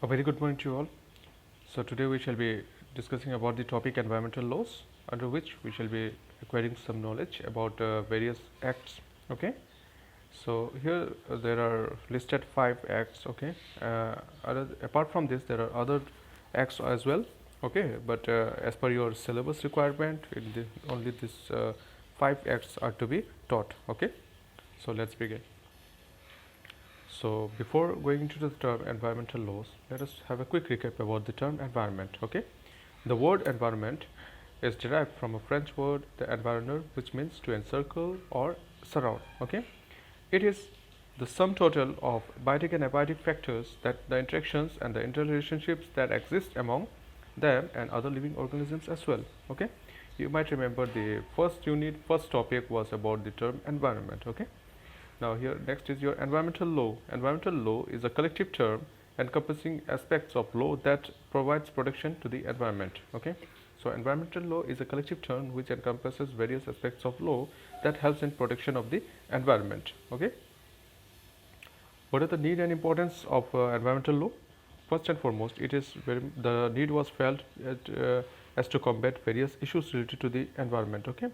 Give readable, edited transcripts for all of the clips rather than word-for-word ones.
A very good morning to you all. So today we shall be discussing about the topic environmental laws, under which we shall be acquiring some knowledge about various acts. Okay. So here there are listed 5 acts. Okay. Apart from this, there are other acts as well. Okay. But as per your syllabus requirement, only these 5 acts are to be taught. Okay. So let's begin. So before going into the term environmental laws, let us have a quick recap about the term environment. Okay, the word environment is derived from a French word, the environner, which means to encircle or surround. Okay, it is the sum total of biotic and abiotic factors, that the interactions and the interrelationships that exist among them and other living organisms as well. Okay, you might remember the first unit, first topic was about the term environment. Okay. Now here next is your environmental law. Environmental law is a collective term encompassing aspects of law that provides protection to the environment. Okay. So environmental law is a collective term which encompasses various aspects of law that helps in protection of the environment. Okay. What are the need and importance of environmental law? First and foremost, the need was felt as to combat various issues related to the environment. Okay,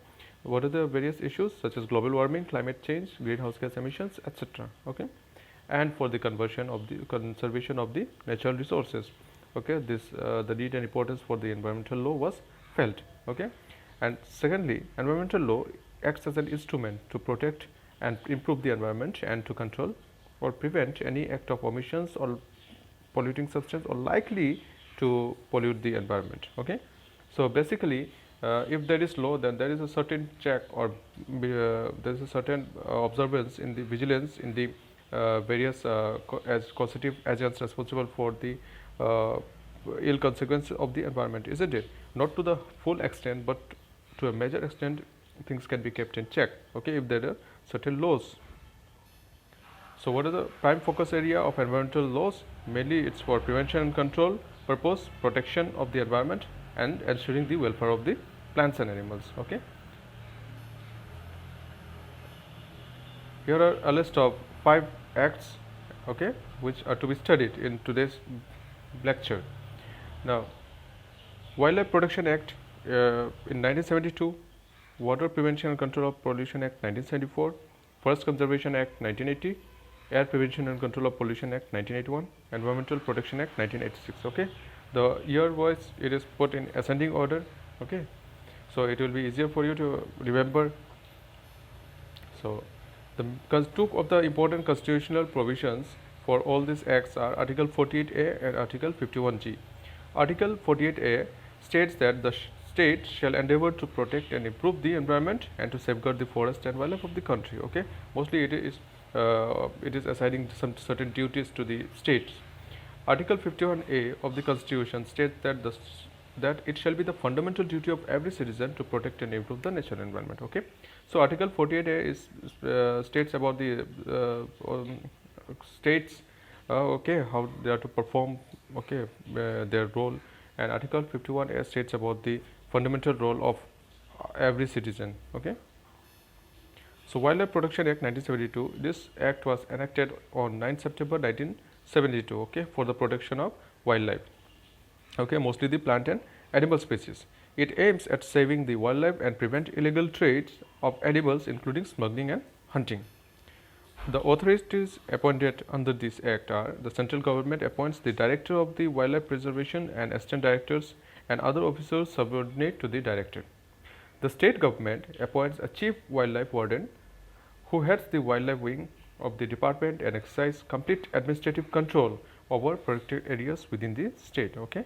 what are the various issues such as global warming, climate change, greenhouse gas emissions, etc. Okay, and for the conservation of the natural resources. Okay, the need and importance for the environmental law was felt. Okay, and secondly, environmental law acts as an instrument to protect and improve the environment and to control or prevent any act of omissions or polluting substance or likely to pollute the environment. Okay, so basically if there is law, then there is a certain check or there is a certain observance in the vigilance in the various as causative agents responsible for the ill consequence of the environment, isn't it? Not to the full extent, but to a major extent things can be kept in check. Okay, if there are certain laws. So what is the prime focus area of environmental laws? Mainly it's for prevention and control purpose, protection of the environment and ensuring the welfare of the plants and animals. Okay. Here are a list of 5 acts, okay, which are to be studied in today's lecture. Now, Wildlife Protection Act in 1972, Water Prevention and Control of Pollution Act 1974, Forest Conservation Act 1980, Air Prevention and Control of Pollution Act 1981, Environmental Protection Act 1986. Okay, the year wise it is put in ascending order. Okay, so it will be easier for you to remember. So two of the important constitutional provisions for all these acts are Article 48A and Article 51G. Article 48A states that the state shall endeavor to protect and improve the environment and to safeguard the forest and wildlife of the country. Okay, mostly it is assigning some certain duties to the states. Article 51A of the Constitution states that it shall be the fundamental duty of every citizen to protect and improve the natural environment. Okay, so Article 48A states about the states, okay, how they are to perform, okay, their role, and Article 51A states about the fundamental role of every citizen. Okay. So Wildlife Protection Act 1972, this act was enacted on 9 September 1972, okay, for the protection of wildlife, okay, mostly the plant and animal species. It aims at saving the wildlife and prevent illegal trades of animals, including smuggling and hunting. The authorities appointed under this act are: the central government appoints the director of the wildlife preservation and assistant directors and other officers subordinate to the director. The state government appoints a chief wildlife warden who heads the wildlife wing of the department and exercises complete administrative control over protected areas within the state. Okay.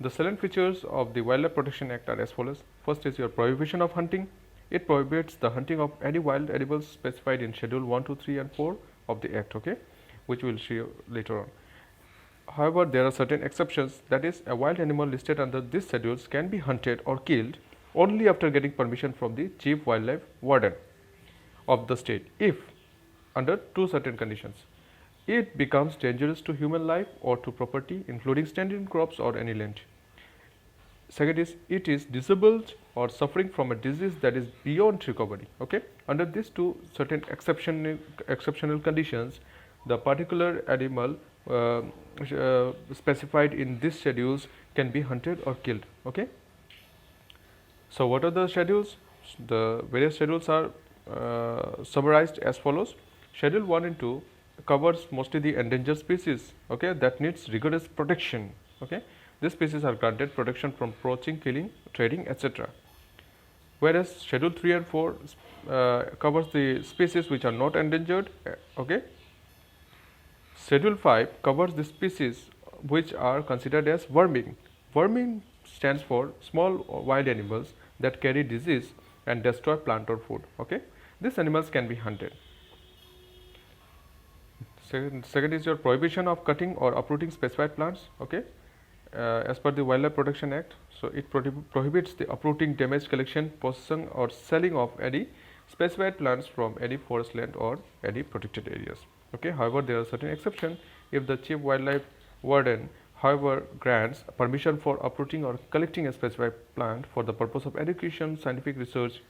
The salient features of the Wildlife Protection Act are as follows. First is your prohibition of hunting. It prohibits the hunting of any wild animals specified in Schedule 1, 2, 3 and 4 of the Act, okay, which we will see later on. However, there are certain exceptions, that is, a wild animal listed under these schedules can be hunted or killed only after getting permission from the Chief Wildlife Warden of the state, if under 2 certain conditions: it becomes dangerous to human life or to property, including standing crops or any land. Second is, it is disabled or suffering from a disease that is beyond recovery. Okay, under these 2 certain exceptional conditions, the particular animal specified in these schedules can be hunted or killed. Okay. So what are the schedules? The various schedules are summarized as follows. Schedule 1 and 2 covers mostly the endangered species, okay, that needs rigorous protection. Okay. These species are granted protection from poaching, killing, trading, etc. Whereas Schedule 3 and 4 covers the species which are not endangered. Okay. Schedule 5 covers the species which are considered as verming. Verming stands for small wild animals that carry disease and destroy plant or food. Okay. These animals can be hunted. Second is your prohibition of cutting or uprooting specified plants. Okay. As per the Wildlife Protection Act, so it prohibits the uprooting, damage, collection, possession or selling of any specified plants from any forest land or any protected areas. Okay. However, there are certain exceptions. If the chief wildlife warden, however, grants permission for uprooting or collecting a specified plant for the purpose of education, scientific research,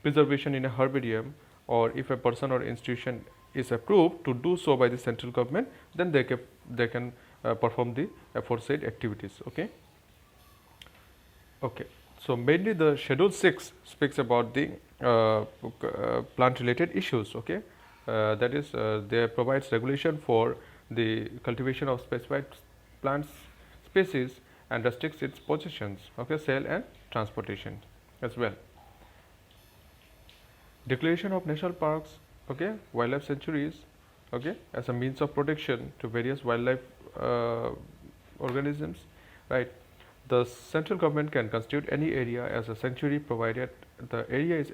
preservation in a herbarium, or if a person or institution is approved to do so by the central government, then they can perform the aforesaid activities. Okay. Okay. So mainly the Schedule 6 speaks about the plant related issues. Okay. That is, they provides regulation for the cultivation of specified plant species and restricts its possessions, okay, sale and transportation as well. Declaration of national parks, okay, wildlife sanctuaries, okay, as a means of protection to various wildlife organisms, right. The central government can constitute any area as a sanctuary provided the area is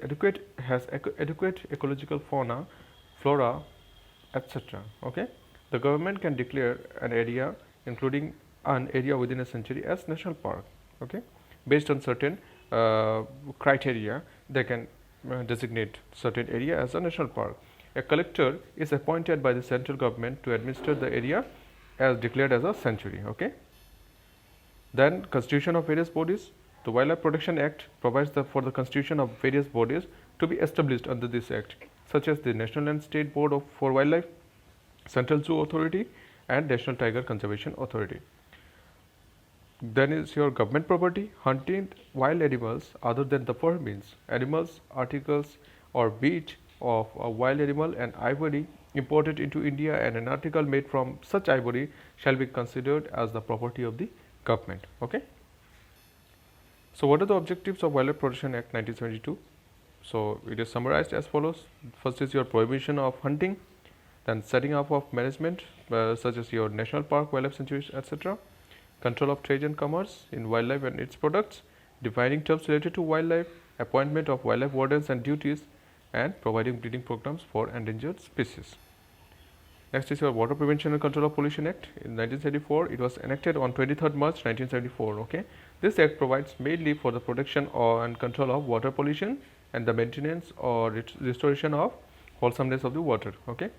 has adequate ecological fauna, flora, etc. Okay. The government can declare an area, including an area within a sanctuary, as national park. Okay. Based on certain criteria, they can designate certain area as a national park. A collector is appointed by the central government to administer the area as declared as a sanctuary. Okay. Then constitution of various bodies. The Wildlife Protection Act provides for the constitution of various bodies to be established under this act, such as the National and State Board for Wildlife, Central Zoo Authority, and National Tiger Conservation Authority. Then is your government property. Hunting wild animals other than the fur means animals, articles, or meat of a wild animal and ivory imported into India and an article made from such ivory shall be considered as the property of the government. Okay. So what are the objectives of Wildlife Protection Act 1972? So it is summarized as follows. First is your prohibition of hunting, then setting up of management such as your national park, wildlife sanctuaries, etc. Control of trade and commerce in wildlife and its products, defining terms related to wildlife, appointment of wildlife wardens and duties, and providing breeding programs for endangered species. Next is your Water Prevention and Control of Pollution Act in 1974. It was enacted on 23rd March 1974. Okay. This act provides mainly for the protection and control of water pollution and the maintenance or restoration of wholesomeness of the water. Okay.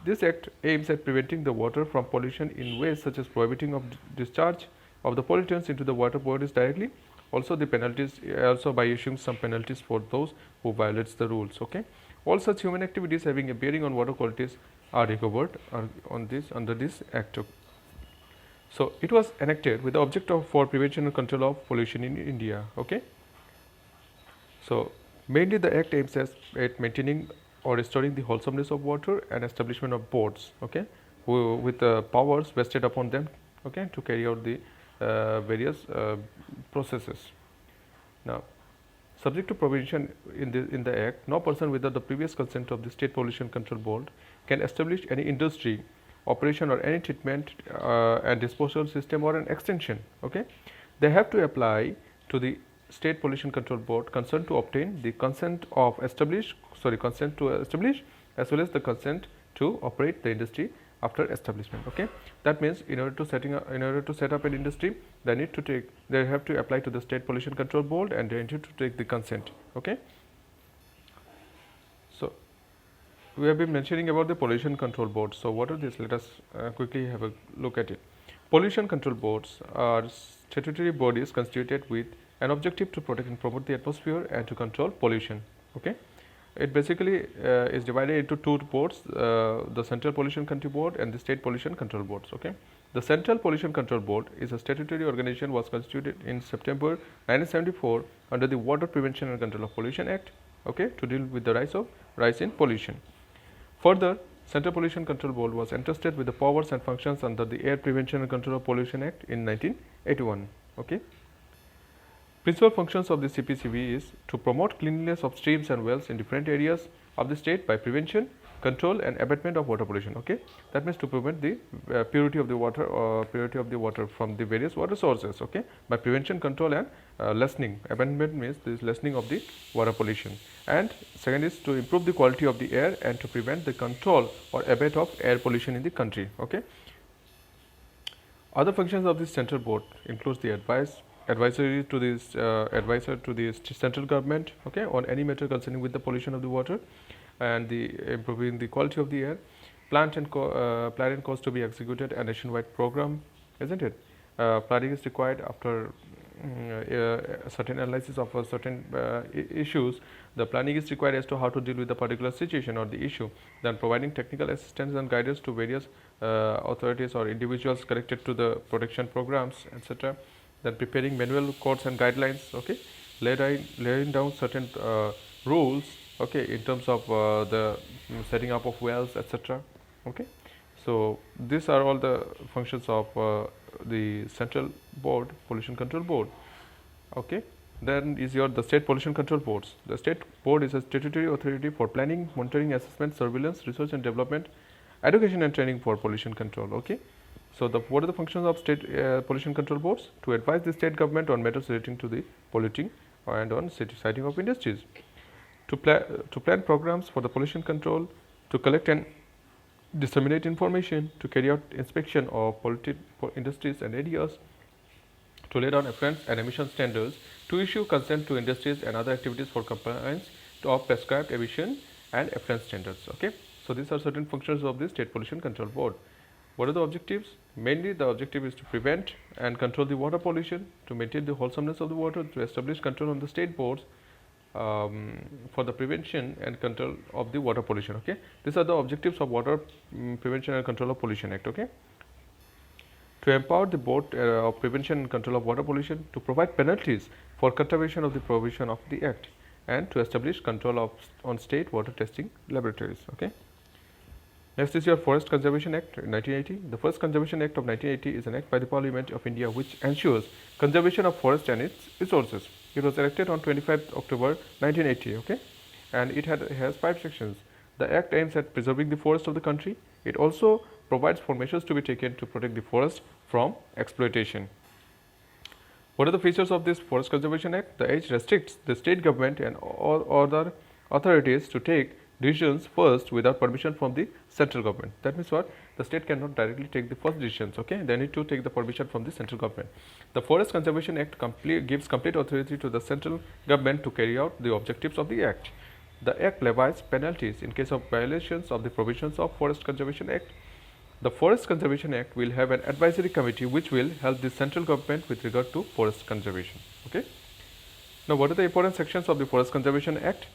This act aims at preventing the water from pollution in ways such as prohibiting of discharge of the pollutants into the water bodies directly. Also the penalties, also by issuing some penalties for those who violates the rules. Okay. All such human activities having a bearing on water qualities are recovered under this act. So it was enacted with the object of for prevention and control of pollution in India. Okay. So mainly the act aims at maintaining or restoring the wholesomeness of water and establishment of boards, okay, with powers vested upon them, okay, to carry out the various processes. Now, subject to provision in the act, no person without the previous consent of the State Pollution Control Board can establish any industry, operation, or any treatment and disposal system or an extension. Okay, they have to apply to the State Pollution Control Board concerned to obtain the consent to establish as well as the consent to operate the industry after establishment. Okay, that means in order to set up an industry, they have to apply to the State Pollution Control Board and they need to take the consent. Okay. So we have been mentioning about the Pollution Control Board. So what are these? Let us quickly have a look at it. Pollution control boards are statutory bodies constituted with an objective to protect and promote the atmosphere and to control pollution. Okay. It basically is divided into two boards, the Central Pollution Control Board and the State Pollution Control Boards. Okay, the Central Pollution Control Board is a statutory organization, was constituted in September 1974 under the Water Prevention and Control of Pollution Act. Okay, to deal with the rise in pollution. Further, Central Pollution Control Board was entrusted with the powers and functions under the Air Prevention and Control of Pollution Act in 1981. Okay. Principal functions of the CPCB is to promote cleanliness of streams and wells in different areas of the state by prevention, control and abatement of water pollution. Okay, that means to prevent the purity of the water from the various water sources. Okay, by prevention, control and lessening. Abatement means this lessening of the water pollution. And second is to improve the quality of the air and to prevent the control or abate of air pollution in the country. Okay. Other functions of this central board includes the advisory to this advisor to the central government, okay, on any matter concerning with the pollution of the water and the improving the quality of the air. Plan and cost to be executed a nationwide program, isn't it? Planning is required after certain analysis of certain issues. The planning is required as to how to deal with the particular situation or the issue. Then providing technical assistance and guidance to various authorities or individuals connected to the protection programs, etc. Then preparing manual codes and guidelines, okay, laying down certain rules, okay, in terms of the setting up of wells, etc. Okay, so these are all the functions of the Central Board, Pollution Control Board. Okay, then is the State Pollution Control Boards. The State Board is a statutory authority for planning, monitoring, assessment, surveillance, research and development, education and training for pollution control. Okay. So, what are the functions of state pollution control boards? To advise the state government on matters relating to the polluting and on siting of industries. To plan programs for the pollution control, to collect and disseminate information, to carry out inspection of polluted industries and areas, to lay down effluent and emission standards, to issue consent to industries and other activities for compliance of prescribed emission and effluent standards. Okay. So, these are certain functions of the State Pollution Control Board. What are the objectives? Mainly the objective is to prevent and control the water pollution, to maintain the wholesomeness of the water, to establish control on the state boards for the prevention and control of the water pollution. Okay, these are the objectives of Water Prevention and Control of Pollution Act. Okay, to empower the board of prevention and control of water pollution, to provide penalties for contravention of the provision of the act, and to establish control on state water testing laboratories. Okay. Next is your Forest Conservation Act 1980. The first Conservation Act of 1980 is an act by the Parliament of India which ensures conservation of forest and its resources. It was enacted on 25th October 1980, okay, and it has 5 sections. The act aims at preserving the forest of the country. It also provides for measures to be taken to protect the forest from exploitation. What are the features of this Forest Conservation Act? The Act restricts the state government and all other authorities to take decisions first without permission from the central government. That means what? The state cannot directly take the first decisions, okay? They need to take the permission from the central government. The Forest Conservation Act gives complete authority to the central government to carry out the objectives of the act. The act levies penalties in case of violations of the provisions of Forest Conservation Act. The Forest Conservation Act will have an advisory committee which will help the central government with regard to forest conservation, okay? Now, what are the important sections of the Forest Conservation Act?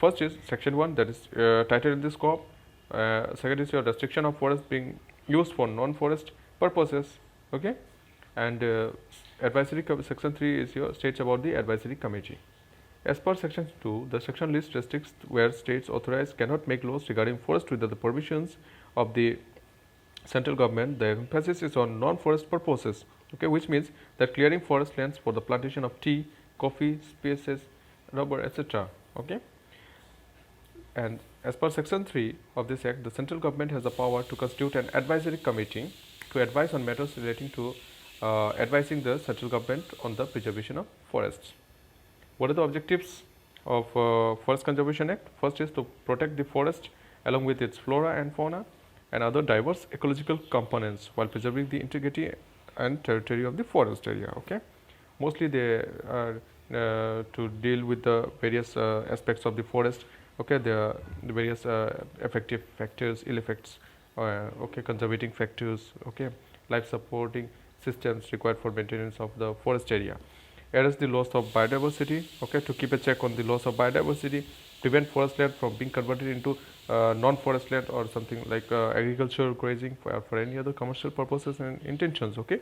First is section 1, that is titled in the scope. Second is your restriction of forest being used for non-forest purposes, okay, and advisory section 3 is your states about the advisory committee. As per section 2, the section list restricts where states authorized cannot make laws regarding forest without the permissions of the central government. The emphasis is on non-forest purposes, okay, which means that clearing forest lands for the plantation of tea, coffee, spices, rubber, etc. Okay. And as per section 3 of this act, the central government has the power to constitute an advisory committee to advise on matters relating to advising the central government on the preservation of forests. What are the objectives of Forest Conservation Act? First is to protect the forest along with its flora and fauna and other diverse ecological components while preserving the integrity and territory of the forest area. Okay, mostly they are to deal with the various aspects of the forest. Okay, the various effective factors, ill effects, okay, conservating factors, okay, life supporting systems required for maintenance of the forest area. Arrest the loss of biodiversity, okay, to keep a check on the loss of biodiversity, prevent forest land from being converted into non-forest land or something like agriculture, grazing, for any other commercial purposes and intentions. Okay,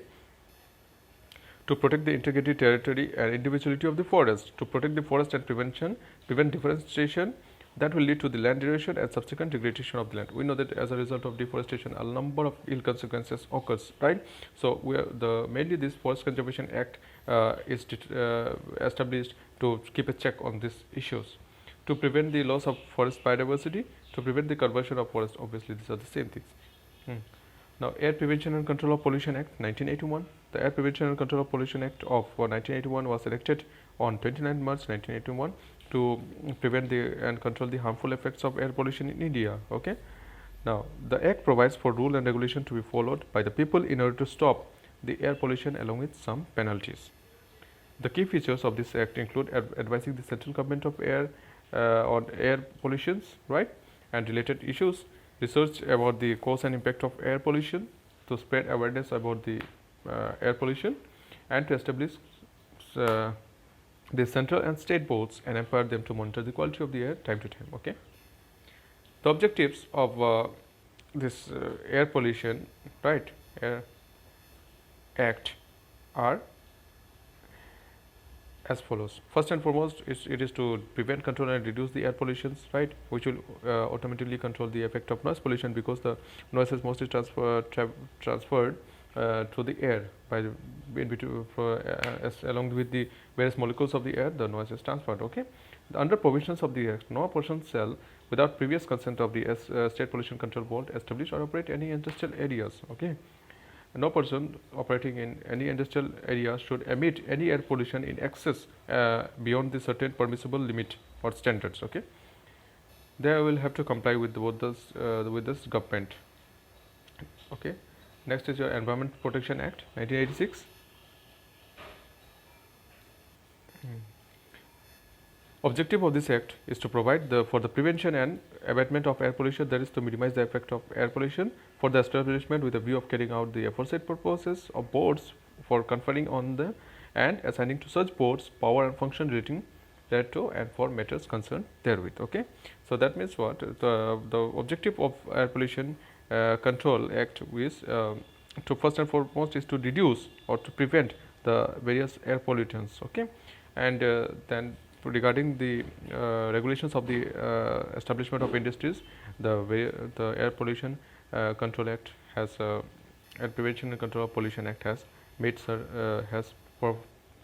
to protect the integrity, territory and individuality of the forest, to protect the forest and prevent deforestation that will lead to the land erosion and subsequent degradation of the land. We know that as a result of deforestation, a number of ill consequences occurs, right? So we are mainly this Forest Conservation Act is established to keep a check on these issues, to prevent the loss of forest biodiversity, to prevent the conversion of forest. Obviously, these are the same things. Now, Air Prevention and Control of Pollution Act 1981. The Air Prevention and Control of Pollution Act of 1981 was enacted on 29 March 1981 to prevent and control the harmful effects of air pollution in India. Okay. Now, the Act provides for rule and regulation to be followed by the people in order to stop the air pollution along with some penalties. The key features of this Act include advising the central government of on air pollutions, right, and related issues, research about the cause and impact of air pollution, to spread awareness about the air pollution, and to establish the central and state boards and empower them to monitor the quality of the air time to time. Okay. The objectives of this air pollution, right, Air Act are as follows. First and foremost, it is to prevent, control and reduce the air pollutions, right, which will automatically control the effect of noise pollution, because the noise is mostly transferred through the air by along with the various molecules of the air. The noise is transferred. Okay. Under provisions of the Act, no person shall, without previous consent of the State Pollution Control Board, establish or operate any industrial areas. Okay. No person operating in any industrial area should emit any air pollution in excess beyond the certain permissible limit or standards. Okay, they will have to comply with both this government. Okay, next is your Environment Protection Act 1986. Objective of this act is to provide for the prevention and abatement of air pollution, that is to minimize the effect of air pollution, for the establishment with a view of carrying out the aforesaid purposes of boards, for conferring on the and assigning to such boards power and function relating thereto, and for matters concerned therewith. Okay, so that means what the objective of Air Pollution Control Act is to first and foremost is to reduce or to prevent the various air pollutants. Okay, and then regarding the regulations of the establishment of industries, the Air Pollution Control Act has Air Prevention and Control of Pollution Act has made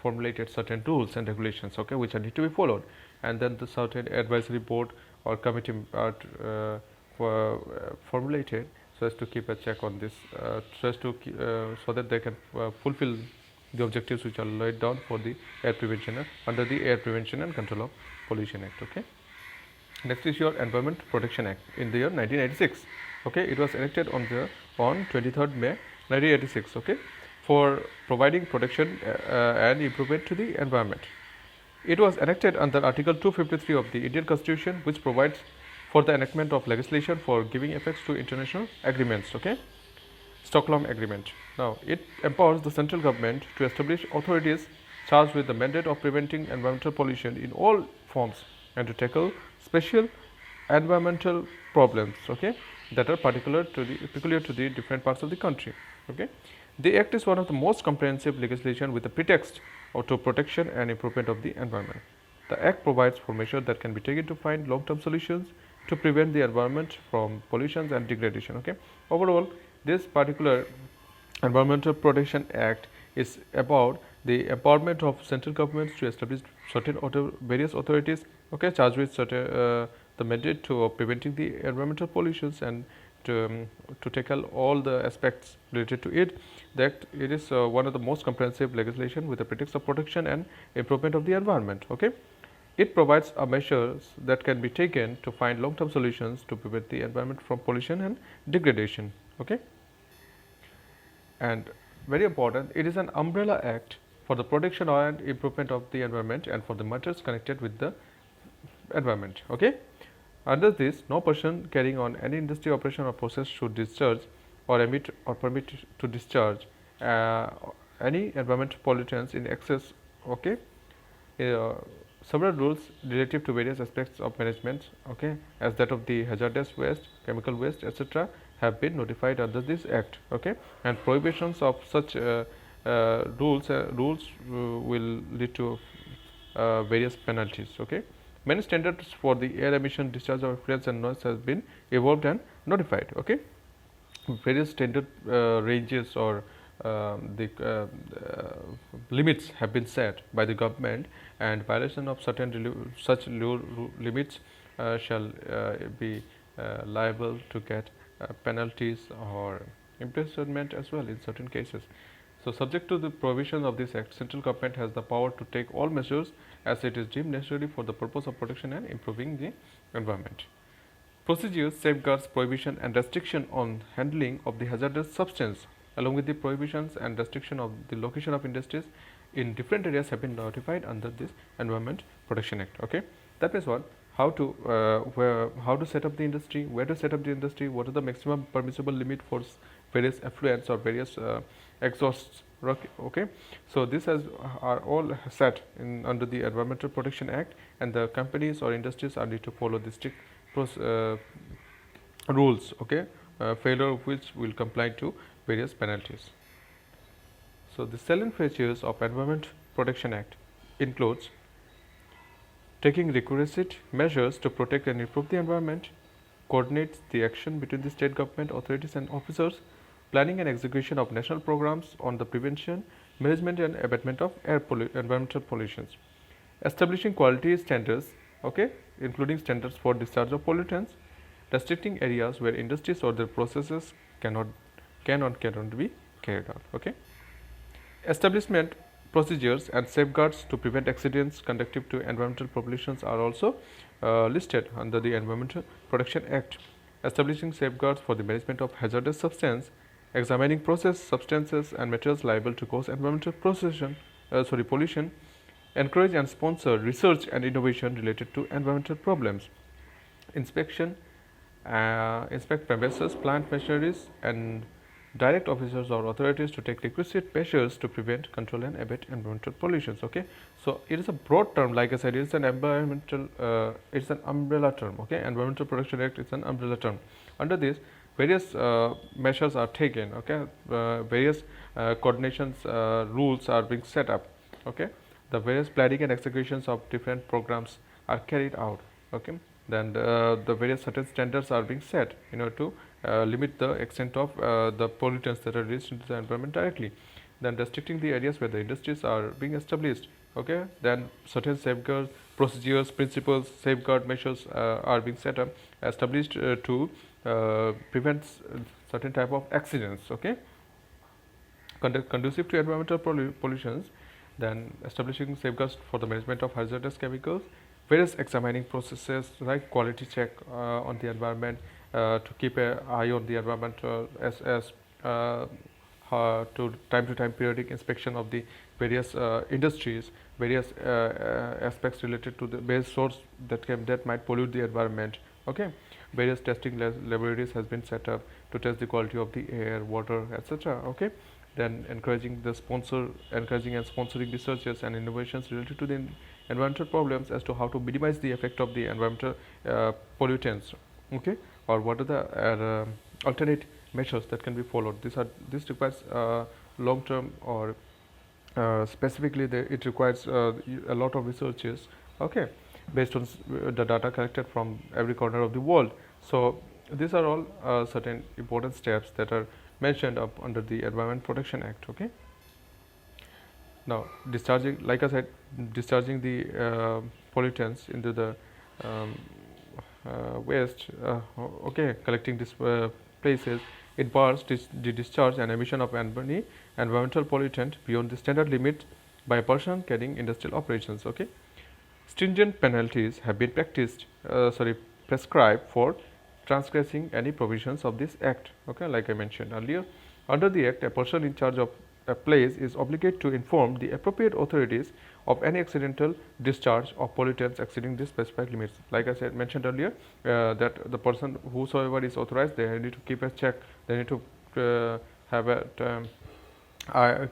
formulated certain rules and regulations, okay, which need to be followed, and then the certain advisory board or committee are formulated so as to keep a check on this, so that they can fulfill the objectives which are laid down for the air prevention under the Air Prevention and Control of Pollution Act. Okay. Next is your Environment Protection Act in the year 1986. Okay, it was enacted on 23rd May 1986. Okay, for providing protection and improvement to the environment. It was enacted under Article 253 of the Indian Constitution, which provides for the enactment of legislation for giving effects to international agreements. Okay, Stockholm Agreement. Now, it empowers the central government to establish authorities charged with the mandate of preventing environmental pollution in all forms and to tackle special environmental problems, okay, that are peculiar to the different parts of the country. Okay, the Act is one of the most comprehensive legislation with the pretext of to protection and improvement of the environment. The Act provides for measures that can be taken to find long-term solutions to prevent the environment from pollution and degradation. Okay, overall, this particular Environmental Protection Act is about the empowerment of central governments to establish certain various authorities, okay, charged with certain the mandate to preventing the environmental pollutions and to tackle all the aspects related to it. That it is one of the most comprehensive legislation with the pretext of protection and improvement of the environment. Okay, it provides measures that can be taken to find long-term solutions to prevent the environment from pollution and degradation. Okay. And very important, it is an umbrella act for the protection and improvement of the environment and for the matters connected with the environment. Okay, under this, no person carrying on any industry, operation or process should discharge or emit or permit to discharge any environmental pollutants in excess, okay, several rules relative to various aspects of management, okay, as that of the hazardous waste, chemical waste, etc., have been notified under this act, okay, and prohibitions of such rules will lead to various penalties, okay. Many standards for the air emission, discharge of effluents and noise has been evolved and notified, okay. Various standard ranges or the limits have been set by the government, and violation of certain such limits shall be liable to get penalties or imprisonment as well in certain cases. So, subject to the provisions of this act, central government has the power to take all measures as it is deemed necessary for the purpose of protection and improving the environment. Procedures, safeguards, prohibition and restriction on handling of the hazardous substance, along with the prohibitions and restriction of the location of industries in different areas have been notified under this Environment Protection Act, okay. That means what? How to set up the industry, where to set up the industry, what is the maximum permissible limit for various effluents or various exhausts, okay. So this are all set in under the Environmental Protection Act, and the companies or industries are need to follow the strict rules, okay, failure of which will comply to various penalties. So the salient features of Environment Protection Act includes taking requisite measures to protect and improve the environment, coordinates the action between the state government authorities and officers, planning and execution of national programs on the prevention, management and abatement of environmental pollutions, establishing quality standards, okay, including standards for discharge of pollutants, restricting areas where industries or their processes cannot be carried out, okay. Establishment procedures and safeguards to prevent accidents conducive to environmental populations are also listed under the Environmental Protection Act. Establishing safeguards for the management of hazardous substance, examining process substances and materials liable to cause environmental pollution, encourage and sponsor research and innovation related to environmental problems, inspect premises, plant machineries, and direct officers or authorities to take requisite measures to prevent, control, and abate environmental pollutions. Okay, so it is a broad term. Like I said, it is an environmental. It's an umbrella term. Okay, Environmental Protection Act is an umbrella term. Under this, various measures are taken. Okay, various coordinations rules are being set up. Okay, the various planning and executions of different programs are carried out. Okay, then the various certain standards are being set in order to limit the extent of the pollutants that are released into the environment directly. Then restricting the areas where the industries are being established. Okay, then certain safeguard procedures, principles, safeguard measures are being set up, established to prevent certain type of accidents. Okay, conducive to environmental pollutions. Then establishing safeguards for the management of hazardous chemicals, various examining processes like quality check on the environment, to keep an eye on the environment, to time periodic inspection of the various industries, various aspects related to the base source that might pollute the environment. Okay, various testing laboratories has been set up to test the quality of the air, water, etc. Okay, then encouraging and sponsoring researches and innovations related to the environmental problems as to how to minimize the effect of the environmental pollutants. Okay, or what are the alternate measures that can be followed. This requires long term, or specifically it requires a lot of researches. Okay, based on the data collected from every corner of the world. So these are all certain important steps that are mentioned up under the Environment Protection Act. Okay, now discharging, like I said, discharging the pollutants into the waste, okay, collecting this places, it bars the discharge and emission of any environmental pollutant beyond the standard limit by a person carrying industrial operations. Okay, stringent penalties have been prescribed for transgressing any provisions of this act. Okay, like I mentioned earlier, under the act, a person in charge of a place is obligated to inform the appropriate authorities of any accidental discharge of pollutants exceeding the specified limits. Like I said, mentioned earlier, that the person whosoever is authorized, they need to keep a check. They need to have a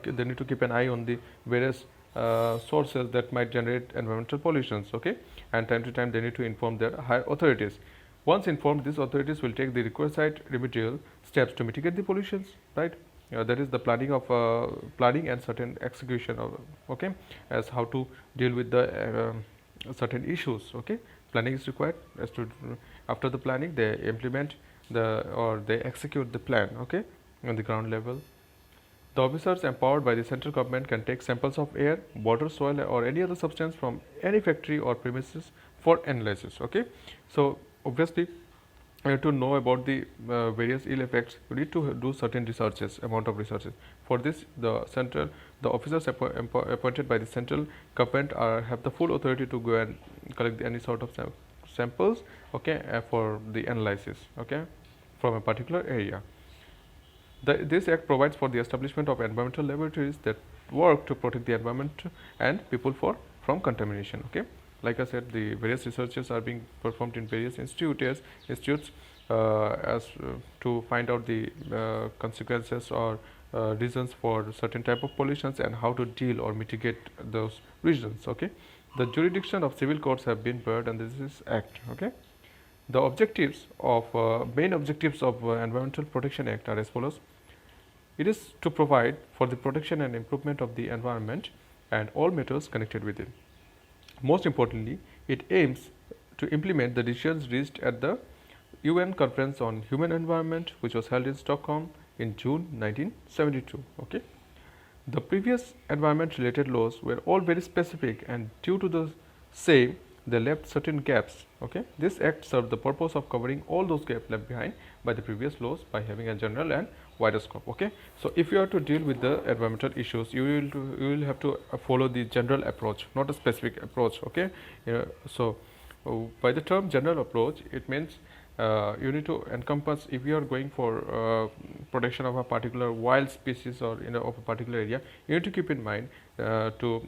they need to keep an eye on the various sources that might generate environmental pollutions, okay, and time to time they need to inform their higher authorities. Once informed, these authorities will take the requisite remedial steps to mitigate the pollutions, right? That is the planning and certain execution of, okay, as how to deal with the certain issues, okay. Planning is required as to after the planning they implement they execute the plan, okay, on the ground level. The officers empowered by the central government can take samples of air, water, soil, or any other substance from any factory or premises for analysis. Okay, so obviously, to know about the various ill effects, you need to do certain researches, amount of researches. For this, the officers appointed by the central government have the full authority to go and collect any sort of samples, okay, for the analysis, okay, from a particular area. This act provides for the establishment of environmental laboratories that work to protect the environment and people from contamination. Okay, like I said, the various researches are being performed in various institutes to find out the consequences or reasons for certain type of pollutions and how to deal or mitigate those reasons. Okay, the jurisdiction of civil courts have been barred under this act. Okay. The main objectives of Environmental Protection Act are as follows. It is to provide for the protection and improvement of the environment and all matters connected with it. Most importantly, it aims to implement the decisions reached at the UN Conference on Human Environment, which was held in Stockholm in June 1972. Okay. The previous environment-related laws were all very specific, and due to the same, they left certain gaps. Okay, this act served the purpose of covering all those gaps left behind by the previous laws by having a general and wider scope. Okay, so if you are to deal with the environmental issues, you will have to follow the general approach, not a specific approach. Okay, so by the term general approach, it means you need to encompass, if you are going for protection of a particular wild species or of a particular area, you need to keep in mind to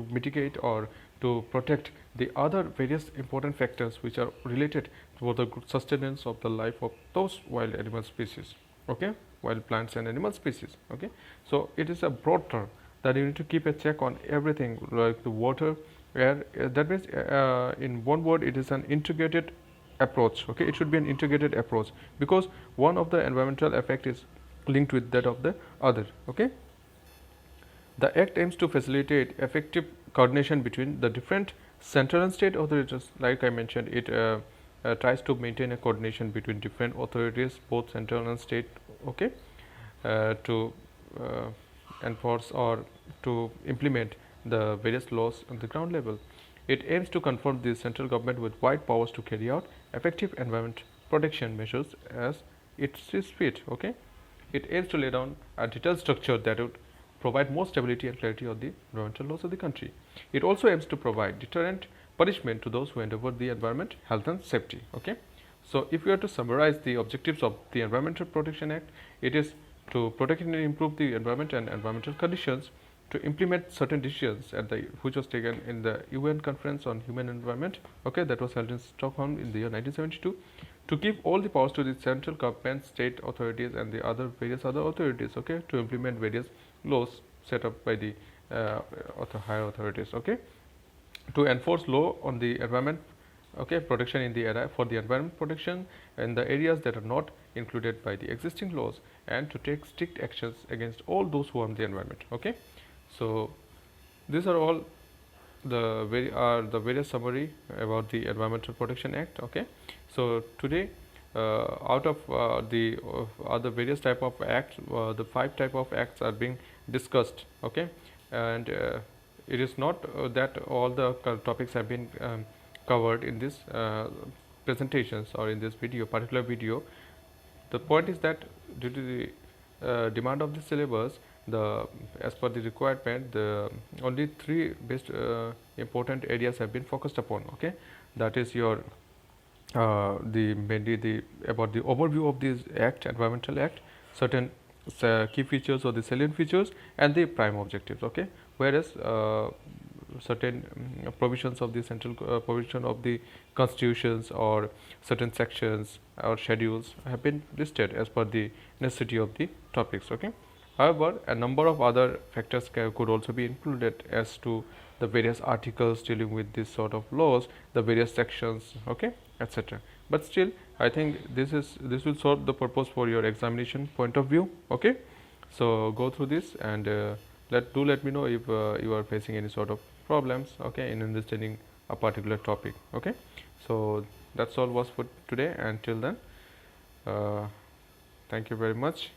mitigate or to protect the other various important factors which are related to the sustenance of the life of those wild animal species, okay, wild plants and animal species. Okay, so it is a broad term that you need to keep a check on everything, like the water, air. That means in one word, it is an integrated approach. Okay, it should be an integrated approach because one of the environmental effect is linked with that of the other. Okay, the act aims to facilitate effective coordination between the different central and state authorities. Like I mentioned, it tries to maintain a coordination between different authorities, both central and state, okay, to enforce or to implement the various laws on the ground level. It aims to confront the central government with wide powers to carry out effective environment protection measures as it sees fit. Okay, it aims to lay down a detailed structure that would provide more stability and clarity of the environmental laws of the country. It also aims to provide deterrent punishment to those who endeavor the environment, health and safety. Okay, so if we are to summarize the objectives of the Environmental Protection Act, it is to protect and improve the environment and environmental conditions, to implement certain decisions which was taken in the UN Conference on Human Environment, okay, that was held in Stockholm in the year 1972, to give all the powers to the central government, state authorities and the various other authorities, okay, to implement various laws set up by the higher authorities, okay, to enforce law on the environment, okay, protection in the area for the environment protection in the areas that are not included by the existing laws, and to take strict actions against all those who harm the environment. Okay, so these are all the various summary about the Environmental Protection Act. Okay, so today out of the other various type of acts, the 5 type of acts are being discussed. Okay, and it is not that all the topics have been covered in this presentations or in this particular video. The point is that due to the demand of the syllabus, as per the requirement, only 3 best important areas have been focused upon. Okay, that is your mainly about the overview of this act, Environmental Act, certain key features or the salient features, and the prime objectives. Okay, whereas certain provisions of the central provision of the constitutions or certain sections or schedules have been listed as per the necessity of the topics. Okay, However, a number of other factors could also be included as to the various articles dealing with this sort of laws, the various sections, okay, etc. But still, I think this will serve the purpose for your examination point of view. Okay, so go through this and let me know if you are facing any sort of problems, okay, in understanding a particular topic. Okay, so that's all was for today. Until then, uh, thank you very much.